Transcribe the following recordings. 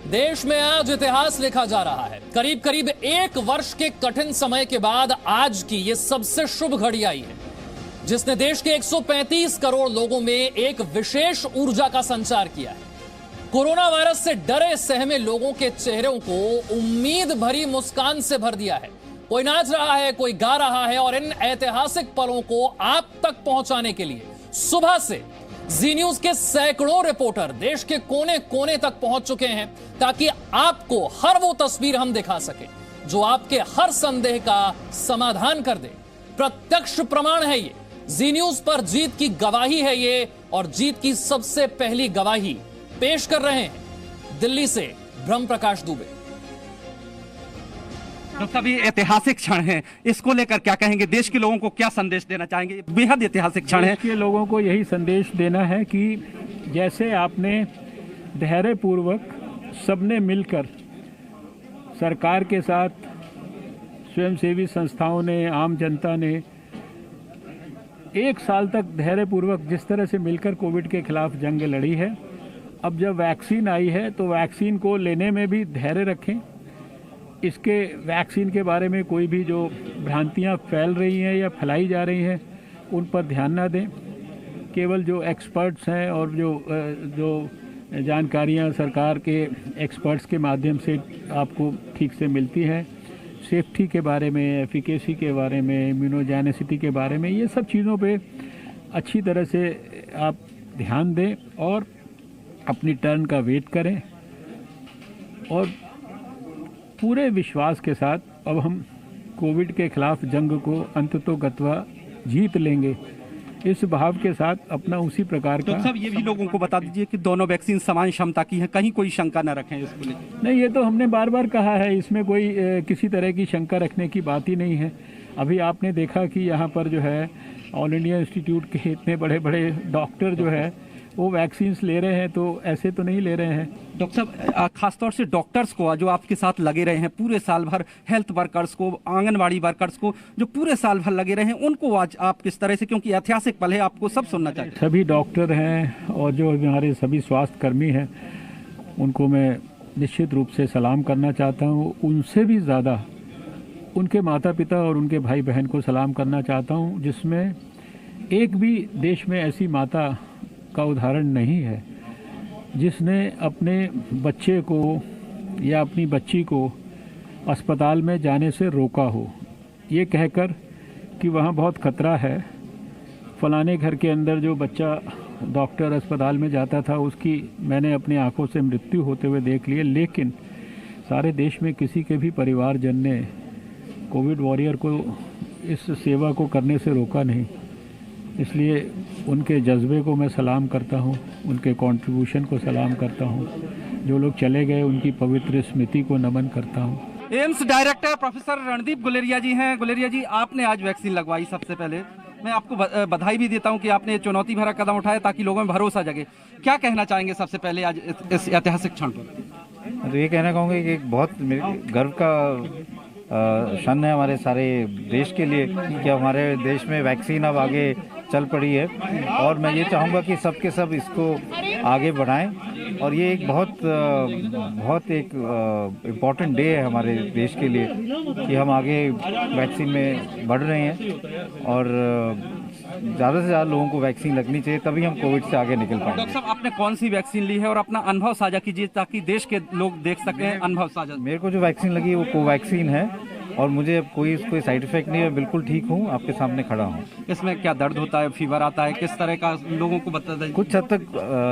देश में आज इतिहास लिखा जा रहा है। करीब करीब 1 वर्ष के कठिन समय के बाद आज की ये सबसे शुभ घड़ी आई है, जिसने देश के 135 करोड़ लोगों में एक विशेष ऊर्जा का संचार किया है। कोरोना वायरस से डरे सहमे लोगों के चेहरों को उम्मीद भरी मुस्कान से भर दिया है। कोई नाच रहा है, कोई गा रहा है, और इन ऐतिहासिक पलों को आप तक पहुंचाने के लिए सुबह से जी न्यूज के सैकड़ों रिपोर्टर देश के कोने कोने तक पहुंच चुके हैं, ताकि आपको हर वो तस्वीर हम दिखा सके जो आपके हर संदेह का समाधान कर दे। प्रत्यक्ष प्रमाण है ये, जी न्यूज पर जीत की गवाही है ये, और जीत की सबसे पहली गवाही पेश कर रहे हैं दिल्ली से ब्रह्म प्रकाश दुबे। तो सभी ऐतिहासिक क्षण हैं, इसको लेकर क्या कहेंगे? देश के लोगों को क्या संदेश देना चाहेंगे? बेहद ऐतिहासिक क्षण है। देश के लोगों को यही संदेश देना है कि जैसे आपने धैर्य पूर्वक सबने मिलकर सरकार के साथ, स्वयंसेवी संस्थाओं ने, आम जनता ने 1 साल तक धैर्य पूर्वक जिस तरह से मिलकर कोविड के खिलाफ जंग लड़ी है, अब जब वैक्सीन आई है तो वैक्सीन को लेने में भी धैर्य रखें। इसके वैक्सीन के बारे में कोई भी जो भ्रांतियां फैल रही हैं या फैलाई जा रही हैं, उन पर ध्यान ना दें। केवल जो एक्सपर्ट्स हैं और जो जानकारियां सरकार के एक्सपर्ट्स के माध्यम से आपको ठीक से मिलती हैं, सेफ्टी के बारे में, एफिकेसी के बारे में, इम्यूनोजेनिसिटी के बारे में, ये सब चीज़ों पे अच्छी तरह से आप ध्यान दें और अपनी टर्न का वेट करें, और पूरे विश्वास के साथ अब हम कोविड के खिलाफ जंग को अंततोगत्वा जीत लेंगे। इस भाव के साथ अपना उसी प्रकार का। तो सब ये भी लोगों को बता दीजिए कि दोनों वैक्सीन समान क्षमता की हैं, कहीं कोई शंका न रखें इसको लेकर। नहीं, ये तो हमने बार बार कहा है, इसमें कोई किसी तरह की शंका रखने की बात ही नहीं है। अभी आपने देखा कि यहाँ पर जो है ऑल इंडिया इंस्टीट्यूट के इतने बड़े बड़े डॉक्टर जो है वो वैक्सीन्स ले रहे हैं, तो ऐसे तो नहीं ले रहे हैं। डॉक्टर साहब, खासतौर से डॉक्टर्स को जो आपके साथ लगे रहे हैं पूरे साल भर, हेल्थ वर्कर्स को, आंगनवाड़ी वर्कर्स को जो पूरे साल भर लगे रहे हैं, उनको आज आप किस तरह से, क्योंकि ऐतिहासिक पल है, आपको सब सुनना चाहिए। सभी डॉक्टर हैं और जो हमारे सभी स्वास्थ्य कर्मी हैं, उनको मैं निश्चित रूप से सलाम करना चाहता हूँ। उनसे भी ज़्यादा उनके माता पिता और उनके भाई बहन को सलाम करना चाहता हूँ, जिसमें एक भी देश में ऐसी माता का उदाहरण नहीं है जिसने अपने बच्चे को या अपनी बच्ची को अस्पताल में जाने से रोका हो, ये कहकर कि वहाँ बहुत खतरा है। फलाने घर के अंदर जो बच्चा डॉक्टर अस्पताल में जाता था, उसकी मैंने अपनी आंखों से मृत्यु होते हुए देख लिए, लेकिन सारे देश में किसी के भी परिवारजन ने कोविड वॉरियर को इस सेवा को करने से रोका नहीं। इसलिए उनके जज्बे को मैं सलाम करता हूं, उनके कंट्रीब्यूशन को सलाम करता हूं। जो लोग चले गए उनकी पवित्र स्मृति को नमन करता हूं। एम्स डायरेक्टर प्रोफेसर रणदीप गुलेरिया जी हैं। गुलेरिया जी, आपने आज वैक्सीन लगवाई। सबसे पहले मैं आपको बधाई भी देता हूं कि आपने चुनौती भरा कदम उठाया ताकि लोगों में भरोसा जगे। क्या कहना चाहेंगे सबसे पहले आज इस ऐतिहासिक क्षण पर? तो ये कहना चाहूँगा कि एक बहुत गर्व का क्षण है हमारे सारे देश के लिए कि हमारे देश में वैक्सीन अब आगे चल पड़ी है, और मैं ये चाहूँगा कि सब के सब इसको आगे बढ़ाएं। और ये एक बहुत एक इम्पॉर्टेंट डे है हमारे देश के लिए कि हम आगे वैक्सीन में बढ़ रहे हैं, और ज़्यादा से ज़्यादा लोगों को वैक्सीन लगनी चाहिए, तभी हम कोविड से आगे निकल पाएंगे। डॉक्टर साहब, आपने कौन सी वैक्सीन ली है और अपना अनुभव साझा कीजिए ताकि देश के लोग देख सकें अनुभव साझा। मेरे को जो वैक्सीन लगी वो कोवैक्सीन है, और मुझे अब कोई साइड इफेक्ट नहीं है, बिल्कुल ठीक हूँ, आपके सामने खड़ा हूँ। इसमें क्या दर्द होता है, फीवर आता है, किस तरह का लोगों को बता दें? कुछ हद तक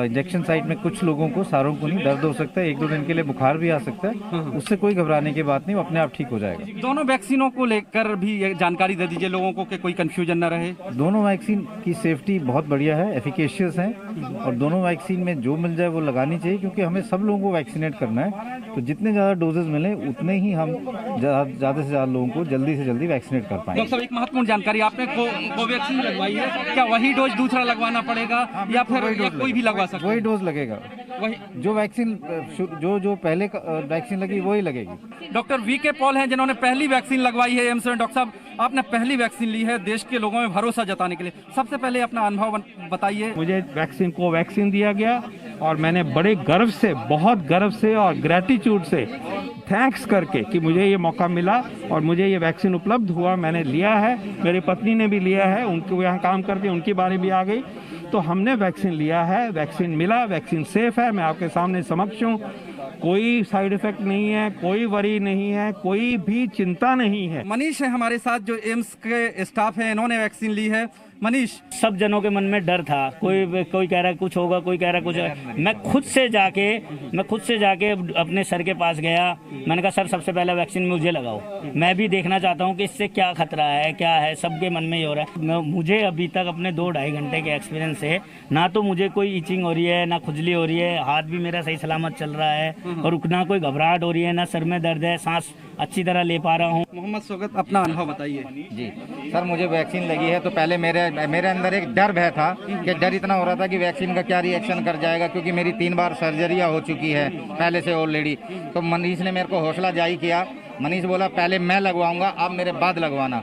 इंजेक्शन साइट में कुछ लोगों को, सारों को नहीं, दर्द हो सकता है, 1-2 दिन के लिए बुखार भी आ सकता है, उससे कोई घबराने की बात नहीं, वो अपने आप ठीक हो जाएगा। दोनों वैक्सीनों को लेकर भी ये जानकारी दे दीजिए लोगों को कि कोई कंफ्यूजन न रहे। दोनों वैक्सीन की सेफ्टी बहुत बढ़िया है, एफिकेशियस है, और दोनों वैक्सीन में जो मिल जाए वो लगानी चाहिए, क्योंकि हमें सब लोगों को वैक्सीनेट करना है। तो जितने ज़्यादा डोजेज मिले उतने ही हम ज़्यादा से ज़्यादा लोगों को जल्दी से जल्दी वैक्सीनेट कर पाएंगे। डॉक्टर साहब, एक महत्वपूर्ण जानकारी, आपने कोवैक्सीन लगवाई है, क्या वही डोज दूसरा लगवाना पड़ेगा या फिर कोई भी लगवा सकता है? वही डोज लगेगा, वही जो वैक्सीन जो पहले वैक्सीन लगी वही लगेगी। डॉक्टर वी के पॉल हैं जिन्होंने पहली वैक्सीन लगवाई है एम्स में। डॉक्टर साहब, आपने पहली वैक्सीन ली है देश के लोगों में भरोसा जताने के लिए, सबसे पहले अपना अनुभव बताइए। मुझे वैक्सीन कोवैक्सीन दिया गया और मैंने बड़े गर्व से, बहुत गर्व से और ग्रैटिट्यूड से थैंक्स करके कि मुझे ये मौका मिला और मुझे ये वैक्सीन उपलब्ध हुआ, मैंने लिया है, मेरी पत्नी ने भी लिया है, उनको यहाँ काम करते उनकी बारी भी आ गई, तो हमने वैक्सीन लिया है, वैक्सीन मिला, वैक्सीन सेफ है। मैं आपके सामने समक्ष हूँ, कोई साइड इफेक्ट नहीं है, कोई वरी नहीं है, कोई भी चिंता नहीं है। मनीष है हमारे साथ जो एम्स के स्टाफ है, इन्होंने वैक्सीन ली है। मनीष, सब जनों के मन में डर था, कोई कह रहा है कुछ होगा, कोई कह रहा है कुछ। मैं खुद से जाके अपने सर के पास गया, मैंने कहा सर सबसे पहले वैक्सीन मुझे लगाओ, मैं भी देखना चाहता हूँ कि इससे क्या खतरा है, क्या है, सबके मन में ही हो रहा है। मुझे अभी तक अपने 2-2.5 घंटे के एक्सपीरियंस से ना तो मुझे कोई इचिंग हो रही है, ना खुजली हो रही है, हाथ भी मेरा सही सलामत चल रहा है और ना कोई घबराहट हो रही है, ना सर में दर्द है, सांस अच्छी तरह ले पा रहा हूँ। मोहम्मद सोगत, अपना अनुभव बताइए। जी सर, मुझे वैक्सीन लगी है तो पहले मेरे अंदर एक डर भय था कि डर इतना हो रहा था कि वैक्सीन का क्या रिएक्शन कर जाएगा, क्योंकि मेरी 3 बार सर्जरियाँ हो चुकी है पहले से ऑलरेडी। तो मनीष ने मेरे को हौसला जारी किया, मनीष बोला पहले मैं लगवाऊंगा, आप मेरे बाद लगवाना,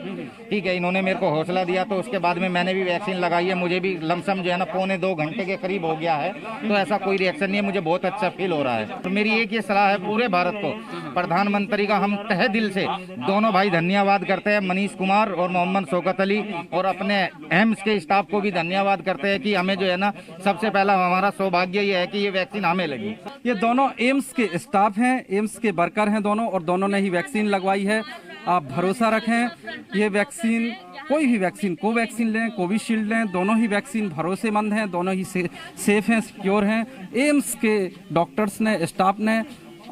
ठीक है। इन्होंने मेरे को हौसला दिया, तो उसके बाद में मैंने भी वैक्सीन लगाई है। मुझे भी लमसम जो है ना 1.25-2 घंटे के करीब हो गया है, तो ऐसा कोई रिएक्शन नहीं है, मुझे बहुत अच्छा फील हो रहा है। तो मेरी एक ये सलाह है पूरे भारत को, प्रधानमंत्री का हम तहे दिल से दोनों भाई धन्यवाद करते हैं, मनीष कुमार और मोहम्मद शौकत अली, और अपने एम्स के स्टाफ को भी धन्यवाद करते हैं कि हमें जो है ना सबसे पहला हमारा सौभाग्य ये है कि ये वैक्सीन हमें लगी। ये दोनों एम्स के स्टाफ हैं, एम्स के वर्कर हैं दोनों, और दोनों ने ही वैक्सीन लगवाई है। आप भरोसा रखें, ये वैक्सीन, कोई भी वैक्सीन, कोवैक्सीन लें, कोविशील्ड लें, दोनों ही वैक्सीन भरोसेमंद हैं, दोनों ही सेफ हैं, सिक्योर हैं। एम्स के डॉक्टर्स ने, स्टाफ ने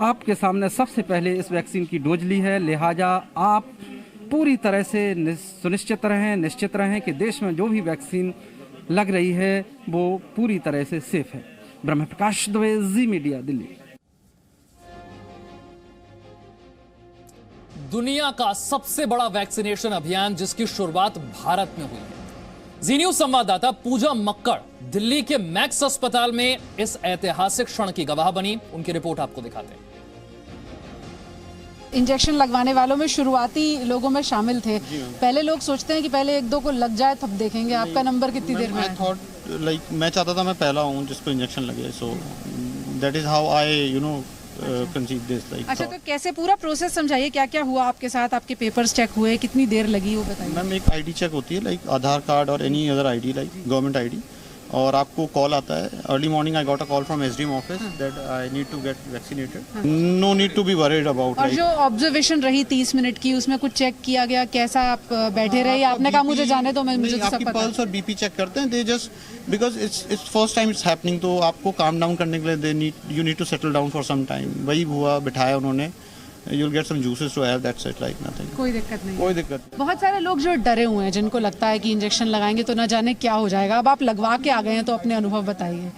आपके सामने सबसे पहले इस वैक्सीन की डोज ली है, लिहाजा आप पूरी तरह से सुनिश्चित रहें, निश्चित रहें कि देश में जो भी वैक्सीन लग रही है वो पूरी तरह से सेफ है। ब्रह्म प्रकाश दुबे, जी मीडिया, दिल्ली। दुनिया का सबसे बड़ा वैक्सीनेशन अभियान जिसकी शुरुआत भारत में हुई है। जी न्यूज संवाददाता पूजा मक्कड़ दिल्ली के मैक्स अस्पताल में इस ऐतिहासिक क्षण की गवाह बनी, उनकी रिपोर्ट आपको दिखाते हैं। इंजेक्शन लगवाने वालों में शुरुआती लोगों में शामिल थे। पहले लोग सोचते हैं कि पहले 1-2 को लग जाए तब देखेंगे। आपका नंबर कितनी देर में है? मैं चाहता था मैं पहला हूँ जिसको इंजेक्शन लगे, so that is how I conceive this. अच्छा, तो कैसे पूरा प्रोसेस समझाइए, क्या क्या हुआ आपके साथ, आपके पेपर्स चेक हुए, कितनी देर लगी वो बताइए। मैम एक आईडी चेक होती है, लाइक आधार कार्ड और any other ID, like government ID, और आपको कॉल आता है। Early morning I got a call from SDM office that I need to get vaccinated. No need to be worried about. और जो observation रही 30 minute की, उसमें कुछ चेक किया गया, कैसा आप बैठे रहे? आपने कहा मुझे जाने दो, मुझे तो सब पता है। पल्स और बीपी चेक करते हैं, they just because it's first time it's happening, तो आपको काम डाउन करने के लिए you need to settle down for some time. वही हुआ, बिठाया उन्होंने, you'll get some juices to have, that's it, like nothing। कोई दिक्कत नहीं, कोई दिक्कत नहीं। बहुत सारे लोग जो डरे हुए हैं, जिनको लगता है कि इंजेक्शन लगाएंगे तो ना जाने क्या हो जाएगा, अब आप लगवा के आ गए हैं तो अपने अनुभव बताइए।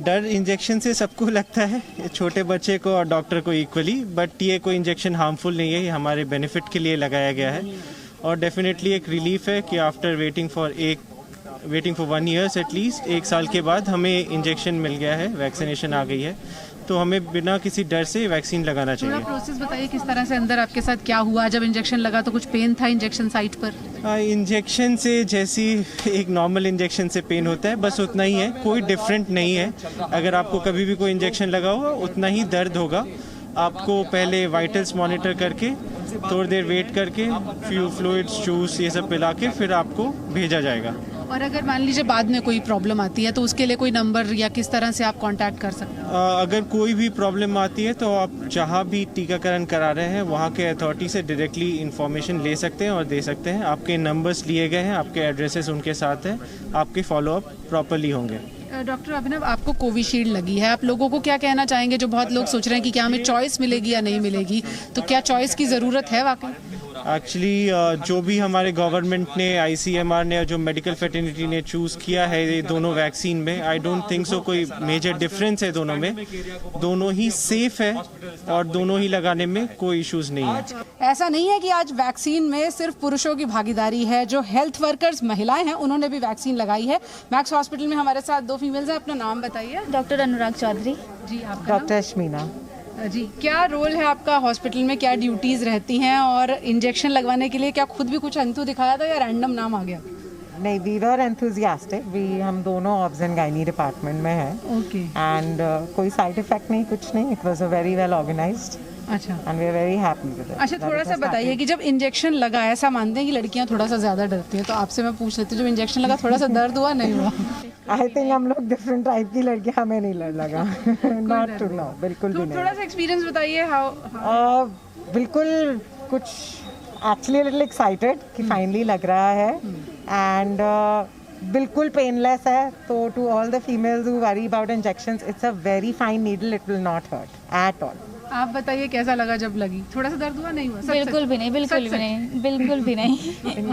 डर इंजेक्शन से सबको लगता है, छोटे बच्चे को और डॉक्टर को इक्वली, बट ये कोई इंजेक्शन हार्मफुल नहीं है, ये हमारे बेनिफिट के लिए लगाया गया है। और डेफिनेटली एक रिलीफ है कि after waiting for 1 years at least, 1 साल के बाद हमें इंजेक्शन मिल गया है, वैक्सीनेशन आ गई है, तो हमें बिना किसी डर से वैक्सीन लगाना चाहिए। पूरा प्रोसेस बताइए, किस तरह से अंदर आपके साथ क्या हुआ जब इंजेक्शन लगा? तो कुछ पेन था इंजेक्शन साइट पर? इंजेक्शन से जैसी एक नॉर्मल इंजेक्शन से पेन होता है, बस उतना ही है, कोई डिफरेंट नहीं है। अगर आपको कभी भी कोई इंजेक्शन लगा होगा उतना ही दर्द होगा। आपको पहले वाइटल्स मॉनिटर करके थोड़ी देर वेट करके फ्लूइड्स, जूस ये सब पिला के फिर आपको भेजा जाएगा। और अगर मान लीजिए बाद में कोई प्रॉब्लम आती है तो उसके लिए कोई नंबर या किस तरह से आप कांटेक्ट कर सकते हैं? अगर कोई भी प्रॉब्लम आती है तो आप जहाँ भी टीकाकरण करा रहे हैं वहाँ के अथॉरिटी से डायरेक्टली इंफॉर्मेशन ले सकते हैं और दे सकते हैं। आपके नंबर्स लिए गए हैं, आपके एड्रेसेस उनके साथ हैं, आपके फॉलोअप प्रॉपरली होंगे। डॉक्टर अभिनव, आपको कोविशील्ड लगी है, आप लोगों को क्या कहना चाहेंगे? जो बहुत लोग सोच रहे हैं कि क्या हमें चॉइस मिलेगी या नहीं मिलेगी, तो क्या चॉइस की ज़रूरत है वाकई? एक्चुअली जो भी हमारे गवर्नमेंट ने, ICMR ने और जो मेडिकल फेटर्निटी ने चूज़ किया है ये दोनों वैक्सीन में, आई डोंट थिंक सो कोई मेजर डिफरेंस है दोनों में। दोनों ही सेफ है और दोनों ही लगाने में कोई इश्यूज नहीं है। ऐसा नहीं है कि आज वैक्सीन में सिर्फ पुरुषों की भागीदारी है, जो हेल्थ वर्कर्स महिलाएं हैं उन्होंने भी वैक्सीन लगाई है। मैक्स हॉस्पिटल में हमारे साथ 2 फीमेल्स हैं, अपना नाम बताइए। डॉक्टर अनुराग चौधरी। जी, आपका डॉक्टर अश्मीना। जी, क्या रोल है आपका हॉस्पिटल में, क्या ड्यूटीज रहती हैं, और इंजेक्शन लगवाने के लिए क्या खुद भी कुछ अंतु दिखाया था या रैंडम नाम आ गया? नहीं, वी वर एंथुजियास्टिक। हम दोनों ऑब्स एंड गायनी डिपार्टमेंट में हैं। ओके। एंड कोई साइड इफेक्ट नहीं, कुछ नहीं। It was a very well organised. अच्छा। And we are very happy with it. अच्छा, थोड़ा सा बताइए कि जब इंजेक्शन लगा, ऐसा मानते हैं कि लड़कियां थोड़ा सा ज्यादा डरती हैं, तो आपसे मैं पूछ लेती हूँ, जब इंजेक्शन लगा थोड़ा सा दर्द हुआ, नहीं हुआ? आई थिंक हम लोग डिफरेंट टाइप की लड़कियां, हमें नहीं लगा। नॉट टू नो, बिल्कुल भी नहीं। थोड़ा सा एक्सपीरियंस बताइए। बिल्कुल कुछ एक्चुअली लिटिल एक्साइटेड कि फाइनली लग रहा है। एंड बिल्कुल पेनलेस है। तो to all the females who worry about injections, it's a very fine needle, it will not hurt at all. आप बताइए कैसा लगा जब लगी? थोड़ा सा दर्द हुआ, नहीं हुआ? बिल्कुल भी नहीं, बिल्कुल भी नहीं, बिल्कुल भी नहीं।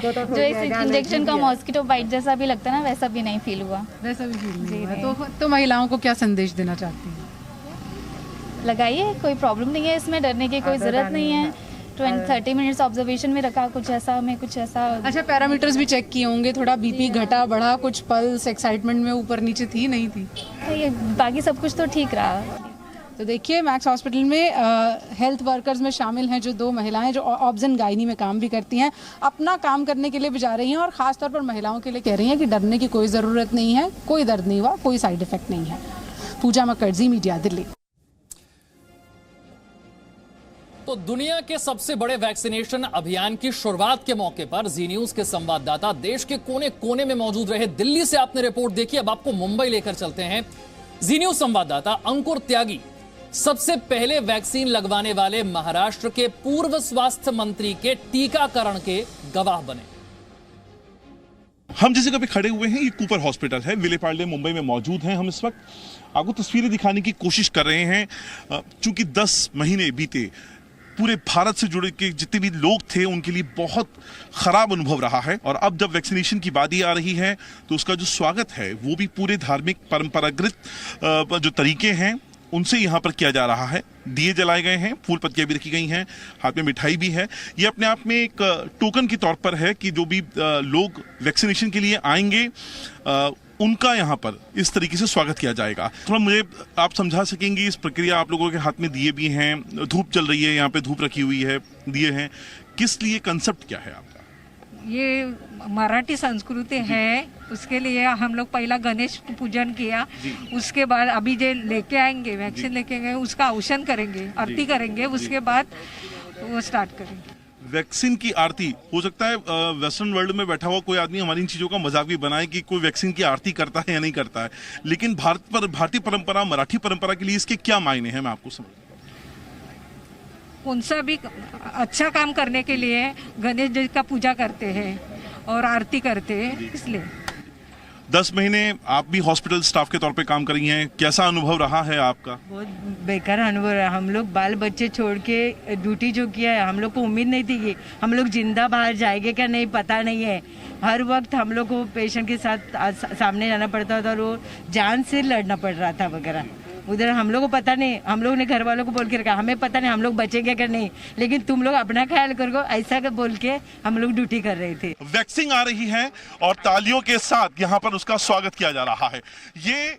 जो इस इंजेक्शन का मॉस्किटो बाइट जैसा भी लगता है ना, वैसा भी नहीं फील हुआ। वैसा भी फील नहीं हुआ। तो महिलाओं को क्या संदेश देना चाहती हैं? लगाइए, कोई प्रॉब्लम नहीं है इसमें, डरने की कोई ज़रूरत नहीं है। 20-30 मिनट्स ऑब्जर्वेशन में रखा, कुछ ऐसा हमें कुछ ऐसा। अच्छा, पैरामीटर्स भी चेक किए होंगे, थोड़ा बीपी घटा बढ़ा, कुछ पल्स एक्साइटमेंट में ऊपर नीचे थी, नहीं थी? ये बाकी सब कुछ तो ठीक रहा। तो देखिए, मैक्स हॉस्पिटल में हेल्थ वर्कर्स में शामिल हैं जो 2 महिलाएं जो ऑब्स एंड गायनी में काम भी करती हैं, अपना काम करने के लिए भी जा रही हैं, और ख़ास तौर पर महिलाओं के लिए कह रही हैं कि डरने की कोई ज़रूरत नहीं है, कोई दर्द नहीं हुआ, कोई साइड इफेक्ट नहीं है। पूजा मुखर्जी, मीडिया, दिल्ली। तो दुनिया के सबसे बड़े वैक्सीनेशन अभियान की शुरुआत के मौके पर जी न्यूज के संवाददाता देश के कोने कोने में मौजूद रहे। दिल्ली से आपने रिपोर्ट देखी, अब आपको मुंबई लेकर चलते हैं। जी न्यूज संवाददाता अंकुर त्यागी सबसे पहले वैक्सीन लगवाने वाले महाराष्ट्र के पूर्व स्वास्थ्य मंत्री के टीकाकरण के गवाह बने। हम जिस जगह पे खड़े हुए हैं, ये कूपर हॉस्पिटल है, विलेपार्ले मुंबई में मौजूद हैं। हम इस वक्त आपको तस्वीरें दिखाने की कोशिश कर रहे हैं। चूंकि 10 महीने बीते, पूरे भारत से जुड़े के जितने भी लोग थे उनके लिए बहुत खराब अनुभव रहा है, और अब जब वैक्सीनेशन की बारी आ रही है तो उसका जो स्वागत है वो भी पूरे धार्मिक परंपरागत जो तरीके हैं उनसे यहाँ पर किया जा रहा है। दिए जलाए गए हैं, फूल पत्तियां भी रखी गई हैं, हाथ में मिठाई भी है। ये अपने आप में एक टोकन के तौर पर है कि जो भी लोग वैक्सीनेशन के लिए आएंगे उनका यहाँ पर इस तरीके से स्वागत किया जाएगा। थोड़ा मुझे आप समझा सकेंगे इस प्रक्रिया? आप लोगों के हाथ में दिए भी हैं, धूप चल रही है, यहाँ पे धूप रखी हुई है, दिए हैं, किस लिए, कंसेप्ट क्या है आपका? ये मराठी संस्कृति है, उसके लिए हम लोग पहला गणेश पूजन किया, उसके बाद अभी जो लेके आएंगे वैक्सीन लेके आएंगे उसका औषण करेंगे, आरती करेंगे, उसके बाद वो स्टार्ट करेंगे। वैक्सीन की आरती, हो सकता है वेस्टर्न वर्ल्ड में बैठा हुआ कोई आदमी हमारी इन चीज़ों का मजाक भी बनाए कि कोई वैक्सीन की आरती करता है या नहीं करता है, लेकिन भारतीय परंपरा, मराठी परंपरा के लिए इसके क्या मायने हैं, मैं आपको समझ। उनसा भी अच्छा काम करने के लिए गणेश जी का पूजा करते हैं और आरती करते हैं, इसलिए। 10 महीने आप भी हॉस्पिटल स्टाफ के तौर पे काम कर रही हैं, कैसा अनुभव रहा है आपका? बहुत बेकार अनुभव रहा। हम लोग बाल बच्चे छोड़ के ड्यूटी जो किया है, हम लोग को उम्मीद नहीं थी कि हम लोग जिंदा बाहर जाएंगे क्या, नहीं पता नहीं है। हर वक्त हम लोग को पेशेंट के साथ सामने जाना पड़ता था और वो जान से लड़ना पड़ रहा था वगैरह। उधर हम लोग को पता नहीं, हम लोग ने घर वालों को बोल के रखा, हमें पता नहीं हम लोग बचेंगे क्या नहीं, लेकिन तुम लोग अपना ख्याल करो, ऐसा बोल के हम लोग ड्यूटी कर रहे थे। वैक्सीन आ रही है और तालियों के साथ यहाँ पर उसका स्वागत किया जा रहा है। ये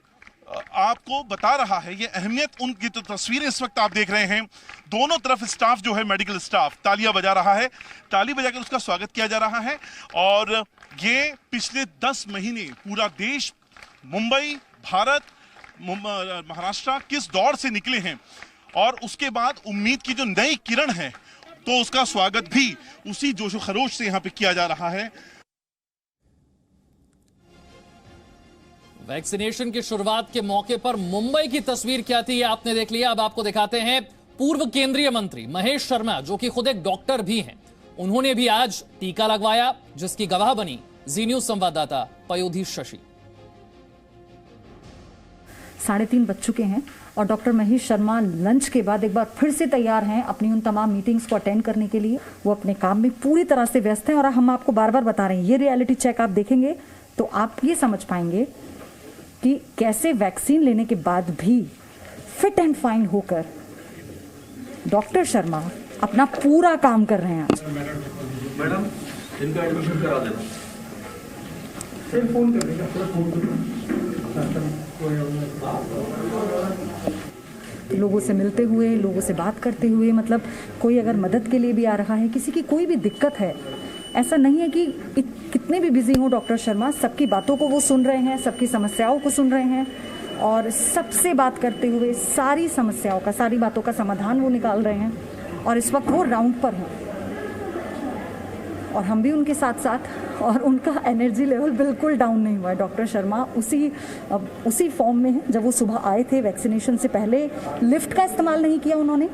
आपको बता रहा है ये अहमियत। उनकी तो तस्वीरें इस वक्त आप देख रहे हैं, दोनों तरफ स्टाफ जो है, मेडिकल स्टाफ तालियां बजा रहा है, ताली बजाकर उसका स्वागत किया जा रहा है। और ये पिछले 10 महीने पूरा देश, मुंबई, भारत, महाराष्ट्र किस दौर से निकले हैं, और उसके बाद उम्मीद की जो नई किरण है तो उसका स्वागत भी उसी जोशो खरोश से यहाँ पे किया जा रहा है। वैक्सीनेशन की शुरुआत के मौके पर मुंबई की तस्वीर क्या थी ये आपने देख लिया। अब आपको दिखाते हैं पूर्व केंद्रीय मंत्री महेश शर्मा, जो कि खुद एक डॉक्टर भी हैं। उन्होंने भी आज टीका लगवाया, जिसकी गवाह बनी जी न्यूज संवाददाता पयोधी शशि। 3:30 बज चुके हैं और डॉक्टर महेश शर्मा लंच के बाद एक बार फिर से तैयार हैं अपनी उन तमाम मीटिंग्स को अटेंड करने के लिए। वो अपने काम में पूरी तरह से व्यस्त हैं और हम आपको बार बार बता रहे हैं, ये रियलिटी चेक आप देखेंगे तो आप ये समझ पाएंगे कि कैसे वैक्सीन लेने के बाद भी फिट एंड फाइन होकर डॉक्टर शर्मा अपना पूरा काम कर रहे हैं आज। मैडम, इनका एडमिशन करा देना। फिर फोन कर देगा, लोगों से मिलते हुए, लोगों से बात करते हुए, मतलब कोई अगर मदद के लिए भी आ रहा है, किसी की कोई भी दिक्कत है, ऐसा नहीं है कि कितने भी बिजी हो डॉक्टर शर्मा, सबकी बातों को वो सुन रहे हैं, सबकी समस्याओं को सुन रहे हैं और सबसे बात करते हुए सारी समस्याओं का, सारी बातों का समाधान वो निकाल रहे हैं। और इस वक्त वो राउंड पर हैं और हम भी उनके साथ साथ, और उनका एनर्जी लेवल बिल्कुल डाउन नहीं हुआ है। डॉक्टर शर्मा उसी फॉर्म में है जब वो सुबह आए थे वैक्सीनेशन से पहले। लिफ्ट का इस्तेमाल नहीं किया उन्होंने,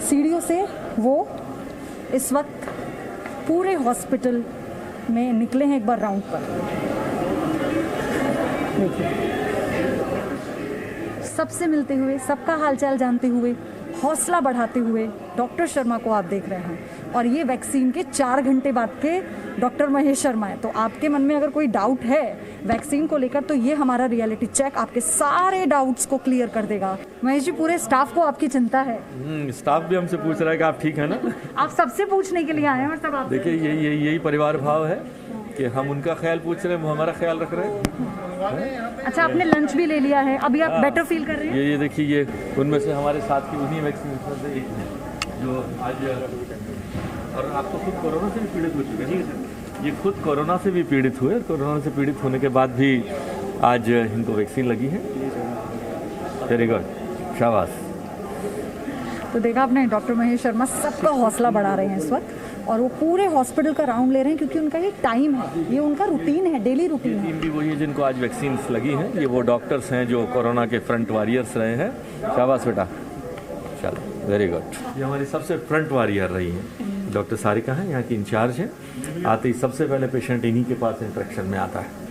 सीढ़ियों से वो इस वक्त पूरे हॉस्पिटल में निकले हैं एक बार राउंड पर। देखिए, सबसे मिलते हुए, सबका हालचाल जानते हुए, हौसला बढ़ाते हुए डॉक्टर शर्मा को आप देख रहे हैं। और ये वैक्सीन के 4 घंटे बाद के डॉक्टर महेश शर्मा है। तो आपके मन में अगर कोई डाउट है वैक्सीन को लेकर, तो ये हमारा रियलिटी चेक आपके सारे डाउट्स को क्लियर कर देगा। महेश जी, पूरे स्टाफ को आपकी चिंता है। स्टाफ भी हमसे पूछ रहा है कि आप ठीक है ना? आप सबसे पूछने के लिए आए हैं और सब आप देखिए, यही परिवार भाव है कि हम उनका ख्याल पूछ रहे हैं, वो हमारा ख्याल रख रहे हैं। अच्छा, आपने लंच भी ले लिया है, अभी आप बेटर फील कर रहे हैं? ये देखिए, ये उनमें से हमारे साथ की उन्हीं वैक्सीन से एक है जो आज, और आप तो खुद कोरोना से भी पीड़ित हो चुके हैं। ये खुद कोरोना से भी पीड़ित हुए, कोरोना से पीड़ित होने के बाद भी आज इनको वैक्सीन लगी है। वेरी गुड, शाबाश। तो देखा आपने, डॉक्टर महेश शर्मा सबका हौसला बढ़ा रहे हैं इस वक्त और वो पूरे हॉस्पिटल का राउंड ले रहे हैं क्योंकि उनका ये टाइम है, ये उनका रूटीन है, डेली रूटीन है। टीम भी वही है जिनको आज वैक्सीन लगी हैं। ये वो डॉक्टर्स हैं जो कोरोना के फ्रंट वॉरियर्स रहे हैं। शाबाश बेटा, चलो, वेरी गुड। ये हमारी सबसे फ्रंट वॉरियर रही हैं। डॉक्टर सारिका हैं, यहाँ की इंचार्ज हैं। आते ही सबसे पहले पेशेंट इन्हीं के पास इंट्रैक्शन में आता है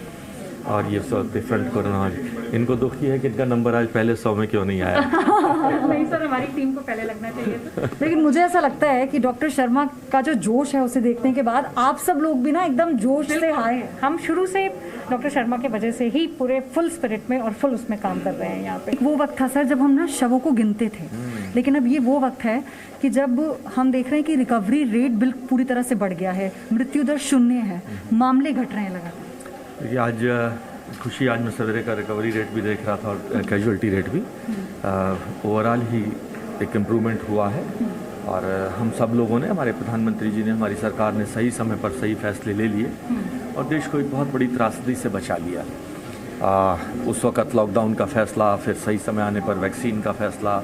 और ये सब डिफरेंट कोरोना। इनको दुख ही है कि इनका नंबर आज पहले 100 में क्यों नहीं आया। नहीं सर, हमारी टीम को पहले लगना चाहिए था। लेकिन मुझे ऐसा लगता है कि डॉक्टर शर्मा का जो जोश है उसे देखने के बाद आप सब लोग भी ना एकदम जोश से आए हैं। हम शुरू से डॉक्टर शर्मा के वजह से ही पूरे फुल स्पिरिट में और फुल उसमें काम कर रहे हैं यहाँ पे। वो वक्त था सर जब हम ना शवों को गिनते थे, लेकिन अब ये वो वक्त है कि जब हम देख रहे हैं कि रिकवरी रेट बिल्कुल पूरी तरह से बढ़ गया है, मृत्यु दर 0 है, मामले घट रहे हैं लगातार। देखिए, आज खुशी, आज मैं सवेरे का रिकवरी रेट भी देख रहा था और कैजुअल्टी रेट भी ओवरऑल ही एक इम्प्रूवमेंट हुआ है। और हम सब लोगों ने, हमारे प्रधानमंत्री जी ने, हमारी सरकार ने सही समय पर सही फैसले ले लिए और देश को एक बहुत बड़ी त्रासदी से बचा लिया। उस वक़्त लॉकडाउन का फैसला, फिर सही समय आने पर वैक्सीन का फैसला,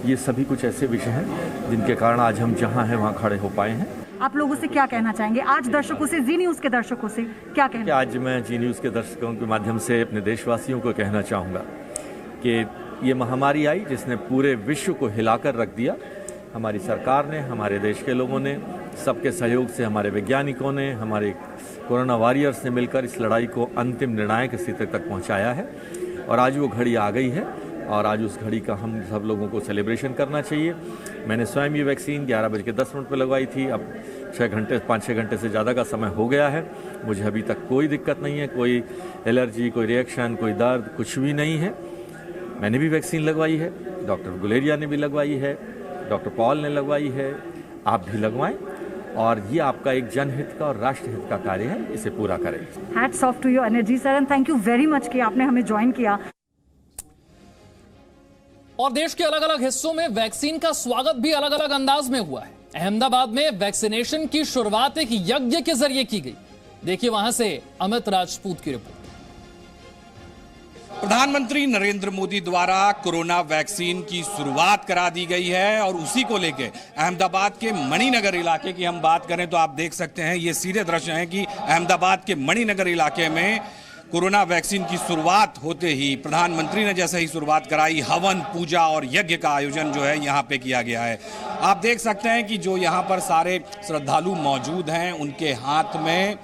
ये सभी कुछ ऐसे विषय हैं जिनके कारण आज हम जहाँ हैं वहाँ खड़े हो पाए हैं। आप लोगों से क्या कहना चाहेंगे आज दर्शकों से, जी न्यूज़ के दर्शकों से क्या कहना? आज मैं जी न्यूज़ के दर्शकों के माध्यम से अपने देशवासियों को कहना चाहूँगा कि ये महामारी आई जिसने पूरे विश्व को हिलाकर रख दिया। हमारी सरकार ने, हमारे देश के लोगों ने, सबके सहयोग से, हमारे वैज्ञानिकों ने, हमारे कोरोना वॉरियर्स ने मिलकर इस लड़ाई को अंतिम निर्णायक स्थिति तक पहुँचाया है। और आज वो घड़ी आ गई है और आज उस घड़ी का हम सब लोगों को सेलिब्रेशन करना चाहिए। मैंने स्वयं ये वैक्सीन 11:10 पर लगवाई थी। अब 5-6 घंटे से ज़्यादा का समय हो गया है। मुझे अभी तक कोई दिक्कत नहीं है, कोई एलर्जी, कोई रिएक्शन, कोई दर्द, कुछ भी नहीं है। मैंने भी वैक्सीन लगवाई है, डॉक्टर गुलेरिया ने भी लगवाई है, डॉक्टर पॉल ने लगवाई है, आप भी लगवाएं। और ये आपका एक जनहित का और राष्ट्रहित का कार्य है, इसे पूरा करें। Hats off to your energy sir and thank you very much कि आपने हमें ज्वाइन किया। और देश के अलग अलग हिस्सों में वैक्सीन का स्वागत भी अलग अलग अंदाज में हुआ है। अहमदाबाद में वैक्सीनेशन की शुरुआत एक यज्ञ के जरिए की गई। देखिए वहां से अमित राजपूत की रिपोर्ट। प्रधानमंत्री नरेंद्र मोदी द्वारा कोरोना वैक्सीन की शुरुआत करा दी गई है और उसी को लेके अहमदाबाद के मणिनगर इलाके की हम बात करें तो आप देख सकते हैं, ये सीधे दृश्य हैं कि अहमदाबाद के मणिनगर इलाके में कोरोना वैक्सीन की शुरुआत होते ही प्रधानमंत्री ने जैसे ही शुरुआत कराई, हवन, पूजा और यज्ञ का आयोजन जो है यहाँ पे किया गया है। आप देख सकते हैं कि जो यहाँ पर सारे श्रद्धालु मौजूद हैं, उनके हाथ में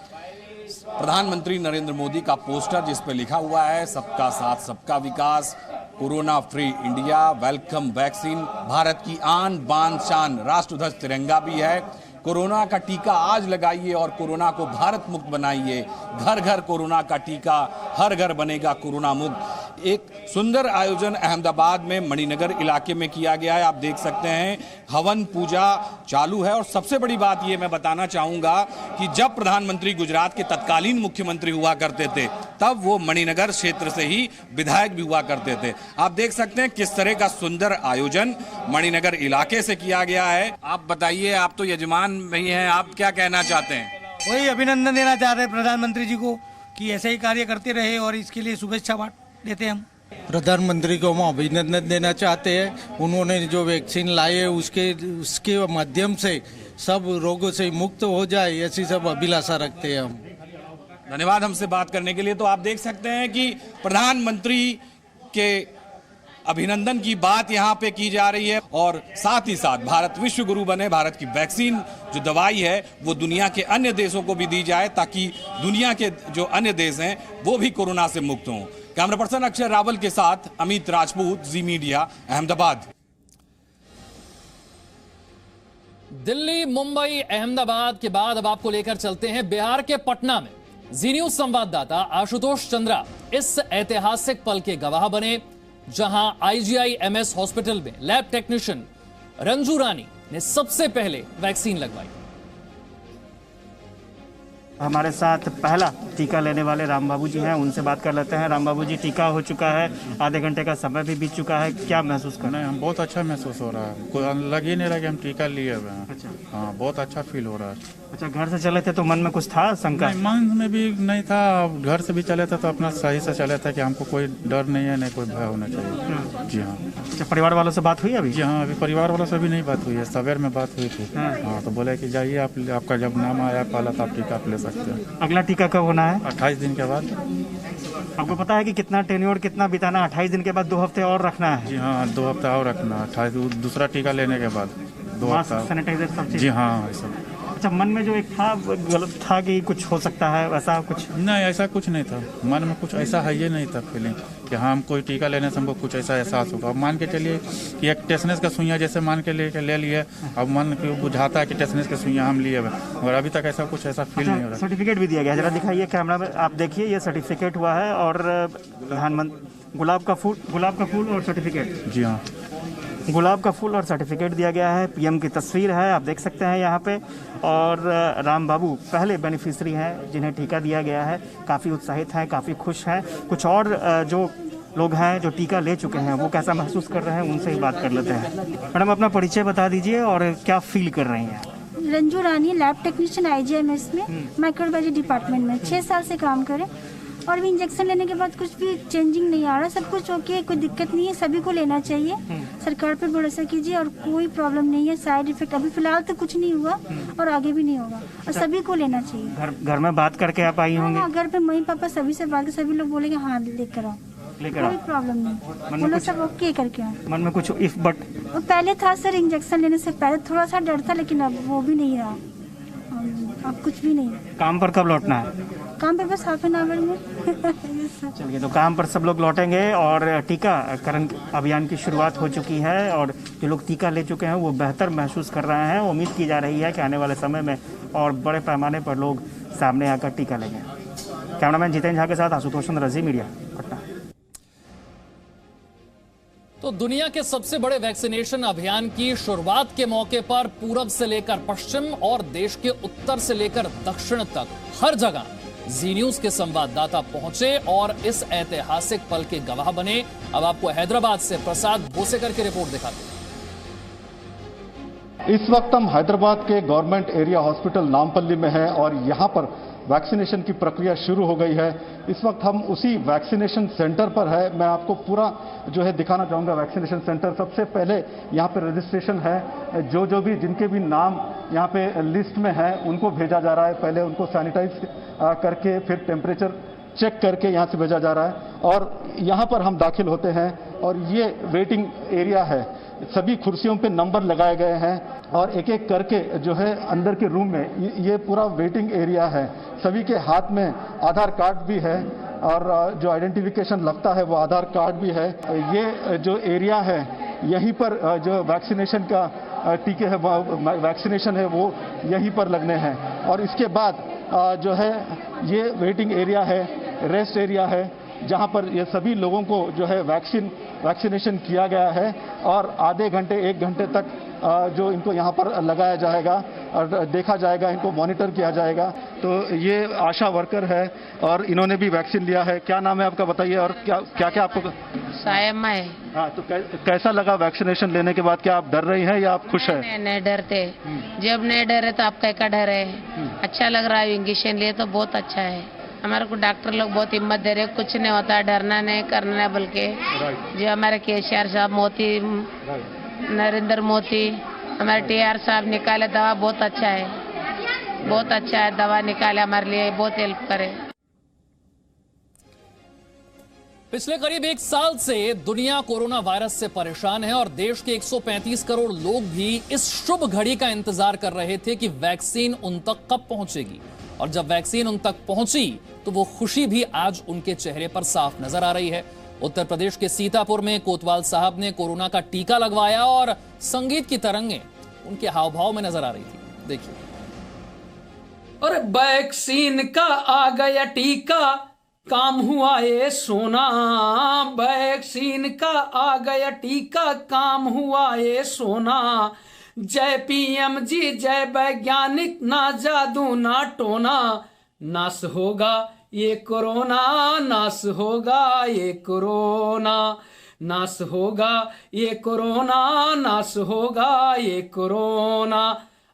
प्रधानमंत्री नरेंद्र मोदी का पोस्टर जिस पे लिखा हुआ है सबका साथ सबका विकास, corona free India, welcome vaccine, Bharat की आन बान शान राष्ट्रध्वज तिरंगा भी है। कोरोना का टीका आज लगाइए और कोरोना को भारत मुक्त बनाइए, घर घर कोरोना का टीका, हर घर बनेगा कोरोना मुक्त। एक सुंदर आयोजन अहमदाबाद में मणिनगर इलाके में किया गया है। आप देख सकते हैं हवन पूजा चालू है और सबसे बड़ी बात ये मैं बताना चाहूंगा कि जब प्रधानमंत्री गुजरात के तत्कालीन मुख्यमंत्री हुआ करते थे तब वो मणिनगर क्षेत्र से ही विधायक भी हुआ करते थे। आप देख सकते हैं किस तरह का सुंदर आयोजन मणिनगर इलाके से किया गया है। आप बताइए, आप तो यजमान भी हैं, आप क्या कहना चाहते हैं? वही अभिनंदन देना चाह रहे हैं प्रधानमंत्री जी को कि ऐसे ही कार्य करते रहे और इसके लिए शुभेच्छा बांट देते हैं हम। प्रधानमंत्री को हम अभिनंदन देना चाहते हैं। उन्होंने जो वैक्सीन लाई है उसके माध्यम से सब रोगों से मुक्त हो जाए, ऐसी सब अभिलाषा रखते हैं हम। धन्यवाद हमसे बात करने के लिए। तो आप देख सकते हैं कि प्रधानमंत्री के अभिनंदन की बात यहाँ पे की जा रही है और साथ ही साथ भारत विश्व गुरु बने, भारत की वैक्सीन जो दवाई है वो दुनिया के अन्य देशों को भी दी जाए ताकि दुनिया के जो अन्य देश हैं वो भी कोरोना से मुक्त हों। कैमरा पर्सन अक्षय रावल के साथ अमित राजपूत, जी मीडिया, अहमदाबाद। दिल्ली, मुंबई, अहमदाबाद के बाद अब आपको लेकर चलते हैं बिहार के पटना में। जी न्यूज संवाददाता आशुतोष चंद्रा इस ऐतिहासिक पल के गवाह बने जहां IGI-MS हॉस्पिटल में लैब टेक्नीशियन रंजू रानी ने सबसे पहले वैक्सीन लगवाई। हमारे साथ पहला टीका लेने वाले राम बाबू जी हैं, उनसे बात कर लेते हैं। राम बाबू जी, टीका हो चुका है, आधे घंटे का समय भी बीत चुका है, क्या महसूस कर रहे हैं? हम बहुत अच्छा महसूस हो रहा है, कोई लग ही नहीं रहा कि हम टीका लिए हुए हैं। अच्छा, हाँ, बहुत अच्छा फील हो रहा है। अच्छा, घर से चले थे तो मन में कुछ था शंका? मन में भी नहीं था, घर से भी चले थे तो अपना सही से चले थे कि हमको कोई डर नहीं है, नहीं कोई भय होना चाहिए। जी हाँ। अच्छा, परिवार वालों से बात हुई अभी? जी हाँ, अभी परिवार वालों से भी नहीं बात हुई है, सवेर में बात हुई थी। हाँ, तो बोले कि जाइए आप, आपका जब नाम आया पहला तो आप टीका ले सकते हैं। अगला टीका कब होना है? 28 दिन के बाद। आपको पता है कि कितना टेन्योर कितना बिताना? 28 दिन के बाद 2 हफ्ते और रखना है। जी हाँ, 2 हफ्ता और रखना, 28 दूसरा टीका लेने के बाद 2 हफ्ता। सैनिटाइजर सब चीज? जी हाँ, सब। अच्छा, मन में जो एक था गलत था कि कुछ हो सकता है, वैसा कुछ नहीं? ऐसा कुछ नहीं था, मन में कुछ ऐसा है ये नहीं था फीलिंग कि हाँ हम कोई टीका लेने से हमको कुछ ऐसा एहसास होगा। अब मान के चलिए कि एक टेटनस का सुइयाँ जैसे मान के ले लिए, अब मन को बुझाता है कि टेटनस का सुइयाँ हम लिए और अभी तक ऐसा कुछ ऐसा फील नहीं हो रहा। सर्टिफिकेट भी दिया गया, जरा दिखाइए कैमरा में, आप देखिए ये सर्टिफिकेट हुआ है और प्रधानमंत्री गुलाब का फूल और सर्टिफिकेट। जी हाँ, गुलाब का फूल और सर्टिफिकेट दिया गया है, पीएम की तस्वीर है, आप देख सकते हैं यहाँ पे। और राम बाबू पहले बेनिफिशियरी हैं जिन्हें टीका दिया गया है, काफ़ी उत्साहित हैं, काफ़ी खुश हैं। कुछ और जो लोग हैं जो टीका ले चुके हैं वो कैसा महसूस कर रहे हैं, उनसे ही बात कर लेते हैं। मैडम, अपना परिचय बता दीजिए और क्या फील कर रही हैं? रंजू रानी, लैब टेक्नीशियन IGI-MS में माइक्रोबायोलॉजी डिपार्टमेंट में 6 साल से काम करें और भी इंजेक्शन लेने के बाद कुछ भी चेंजिंग नहीं आ रहा, सब कुछ ओके, कोई दिक्कत नहीं है, सभी को लेना चाहिए। सरकार पे भरोसा कीजिए और कोई प्रॉब्लम नहीं है, साइड इफेक्ट अभी फिलहाल तो कुछ नहीं हुआ और आगे भी नहीं होगा और सभी को लेना चाहिए। घर में बात करके आप आई होंगी? हाँ, घर पे मम्मी पापा सभी से बात, सभी लोग बोलेंगे हाँ लेकर आओ, कोई प्रॉब्लम नहीं, बोलो सब ओके करके आओ। मन में कुछ इफ बट? पहले था सर, इंजेक्शन लेने से पहले थोड़ा सा डर था, लेकिन अब वो भी नहीं रहा, अब कुछ भी नहीं। काम पर कब लौटना है? काम पे बस हाफ एन आवर में। चलिए, तो काम पर सब लोग लौटेंगे और टीकाकरण अभियान की शुरुआत हो चुकी है और जो लोग टीका ले चुके हैं वो बेहतर महसूस कर रहे हैं। उम्मीद की जा रही है कि आने वाले समय में और बड़े पैमाने पर लोग सामने आकर टीका लेंगे। कैमरामैन जितेंद्र झा के साथ आशुतोष चंद्रा, जी मीडिया, पटना। तो दुनिया के सबसे बड़े वैक्सीनेशन अभियान की शुरुआत के मौके पर पूरब से लेकर पश्चिम और देश के उत्तर से लेकर दक्षिण तक हर जगह जी न्यूज के संवाददाता पहुंचे और इस ऐतिहासिक पल के गवाह बने। अब आपको हैदराबाद से प्रसाद भोसेकर की रिपोर्ट दिखाते हैं। इस वक्त हम हैदराबाद के गवर्नमेंट एरिया हॉस्पिटल नामपल्ली में हैं और यहां पर वैक्सीनेशन की प्रक्रिया शुरू हो गई है। इस वक्त हम उसी वैक्सीनेशन सेंटर पर है। मैं आपको पूरा जो है दिखाना चाहूँगा वैक्सीनेशन सेंटर। सबसे पहले यहाँ पे रजिस्ट्रेशन है, जो भी जिनके भी नाम यहाँ पे लिस्ट में है उनको भेजा जा रहा है। पहले उनको सैनिटाइज करके फिर टेम्परेचर चेक करके यहाँ से भेजा जा रहा है और यहाँ पर हम दाखिल होते हैं और ये वेटिंग एरिया है। सभी कुर्सियों पे नंबर लगाए गए हैं और एक एक करके जो है अंदर के रूम में ये पूरा वेटिंग एरिया है। सभी के हाथ में आधार कार्ड भी है और जो आइडेंटिफिकेशन लगता है वो आधार कार्ड भी है। ये जो एरिया है यहीं पर जो वैक्सीनेशन का टीके है वैक्सीनेशन है वो यहीं पर लगने हैं और इसके बाद जो है ये वेटिंग एरिया है, रेस्ट एरिया है जहां पर ये सभी लोगों को जो है वैक्सीनेशन किया गया है और आधे घंटे 1 घंटे तक जो इनको यहाँ पर लगाया जाएगा और देखा जाएगा, इनको मॉनिटर किया जाएगा। तो ये आशा वर्कर है और इन्होंने भी वैक्सीन लिया है। क्या नाम है आपका बताइए और क्या क्या आपको? सायमा है। हाँ, तो कैसा लगा वैक्सीनेशन लेने के बाद? क्या आप डर रही हैं या आप खुश हैं? नहीं डरते, जब नहीं डरे तो आपका क्या डर है। अच्छा लग रहा है, इंजेक्शन लिए तो बहुत अच्छा है। हमारे को डॉक्टर लोग बहुत हिम्मत दे रहे, कुछ नहीं होता, डरना नहीं, करना है, बल्कि जो हमारे केसीआर साहब, मोदी, नरेंद्र मोदी, हमारे टीआर साहब निकाले दवा, बहुत अच्छा है, बहुत अच्छा है, दवा निकाले हमारे लिए, बहुत हेल्प करे। पिछले करीब 1 साल से दुनिया कोरोना वायरस से परेशान है और देश के 135 करोड़ लोग भी इस शुभ घड़ी का इंतजार कर रहे थे कि वैक्सीन उन तक कब पहुंचेगी। और जब वैक्सीन उन तक पहुंची तो वो खुशी भी आज उनके चेहरे पर साफ नजर आ रही है। उत्तर प्रदेश के सीतापुर में कोतवाल साहब ने कोरोना का टीका लगवाया और संगीत की तरंगें उनके हाव भाव में नजर आ रही थी। देखिए। और वैक्सीन का आ गया टीका, काम हुआ ये सोना। वैक्सीन का आ गया टीका, काम हुआ ये सोना। जय पीएम जी, जय वैज्ञानिक, ना जादू ना टोना। नाश होगा ये कोरोना, नाश होगा ये कोरोना, नाश होगा ये कोरोना, नाश होगा ये कोरोना।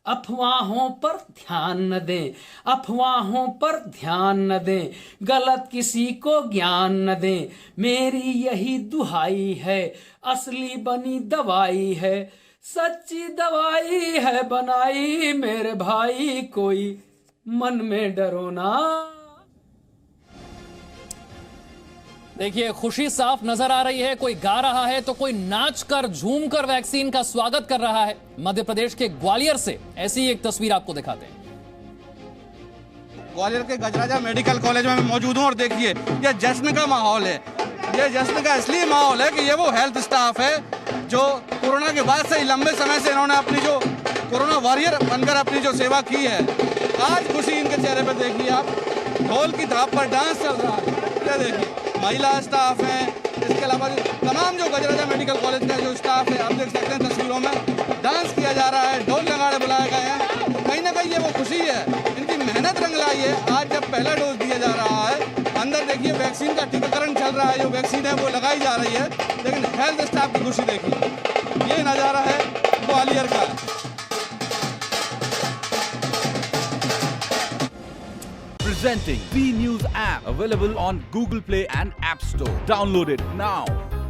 अफवाहों पर ध्यान न दें, अफवाहों पर ध्यान न दें, गलत किसी को ज्ञान न दें। मेरी यही दुहाई है, असली बनी दवाई है, सच्ची दवाई है बनाई मेरे भाई, कोई मन में डरो ना। देखिए, खुशी साफ नजर आ रही है। कोई गा रहा है तो कोई नाच कर झूम कर वैक्सीन का स्वागत कर रहा है। मध्य प्रदेश के ग्वालियर से ऐसी एक तस्वीर आपको दिखाते हैं। ग्वालियर के गजराजा मेडिकल कॉलेज में मैं मौजूद हूं और देखिए ये जश्न का माहौल है। ये जश्न का इसलिए माहौल है कि ये वो हेल्थ स्टाफ है जो कोरोना के बाद से ही लंबे समय से इन्होंने अपनी जो कोरोना वॉरियर बनकर अपनी जो सेवा की है, आज खुशी इनके चेहरे पर देखिए आप। ढोल की थाप पर डांस चल रहा है, ये देखिए महिला स्टाफ है, इसके अलावा तमाम जो गजराजा मेडिकल कॉलेज का जो स्टाफ है, आप देख सकते हैं तस्वीरों में डांस किया जा रहा है, ढोल नगाड़े बुलाए गए हैं। कहीं ना कहीं ये वो खुशी है, इनकी मेहनत रंग लाई है। आज जब पहला डोज दिया जा रहा है, अंदर देखिए वैक्सीन का टीकाकरण चल रहा है, जो वैक्सीन है वो लगाई जा रही है, लेकिन हेल्थ स्टाफ की खुशी देखिए। ये नज़ारा है ग्वालियर का। Presenting V News app, available on Google Play and App Store. Download it now.